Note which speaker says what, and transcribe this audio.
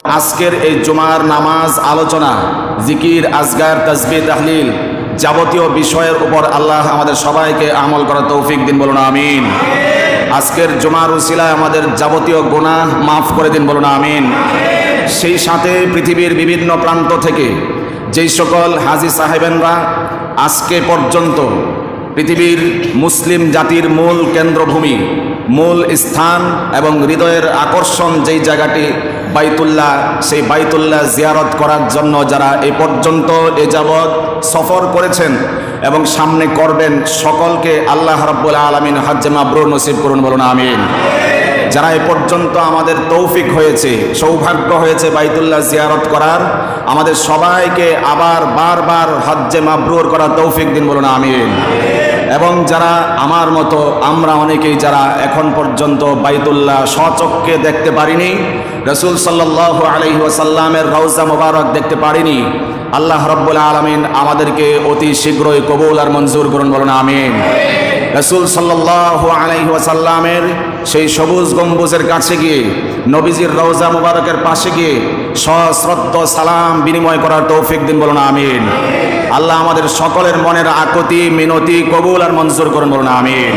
Speaker 1: আজকের এই জুমার নামাজ, আলোচনা, জিকির, আজগার, তাসবিহ, তাহলিল যাবতীয় বিষয়ের উপর আল্লাহ আমাদের সবাইকে আমল করার তৌফিক দিন, বলুন আমিন। আজকের জুমার উসিলায় আমাদের যাবতীয় গুনাহ মাফ করে দিন, বলুন আমিন। সেই সাথে পৃথিবীর বিভিন্ন প্রান্ত থেকে যেই সকল হাজী সাহেবেনরা আজকে পর্যন্ত পৃথিবীর মুসলিম জাতির মূল কেন্দ্রভূমি, মূল স্থান এবং হৃদয়ের আকর্ষণ যেই জায়গাটি বাইতুল্লাহ, সেই বাইতুল্লাহ জিয়ারত করার জন্য যারা এ পর্যন্ত এ যাবৎ সফর করেছেন এবং সামনে করবেন, সকলকে আল্লাহ রাব্বুল আলামিন হজ্জে মাবরুর নসিব করুন, বলুন আমিন। যারা এ পর্যন্ত আমাদের তৌফিক হয়েছে, সৌভাগ্য হয়েছে বাইতুল্লাহ জিয়ারত করার, আমাদের সবাইকে আবার বারবার হজ্জে মাবরুর করার তৌফিক দিন, বলুন আমিন। এবং যারা আমার মতো, আমরা অনেকেই যারা এখন পর্যন্ত বাইতুল্লাহ স্বচক্ষে দেখতে পারিনি, রাসূল সাল্লাল্লাহু আলাইহি ওয়াসাল্লামের রওজা মোবারক দেখতে পারিনি, আল্লাহ রাব্বুল আলামিন আমাদেরকে অতি শীঘ্রই কবুল আর মঞ্জুর করুন, বলুন আমিন। রাসূল সাল্লাল্লাহু আলাইহি ওয়াসাল্লামের সেই সবুজ গম্বুজের কাছে গিয়ে, নবীজির রওজা মোবারকের পাশে গিয়ে সশ্রদ্ধ সালাম বিনিময় করার তৌফিক দিন, বলুন আমিন। আল্লাহ আমাদের সকলের মনের আকুতি মিনতি কবুল আর মঞ্জুর করুন, বলুন আমিন।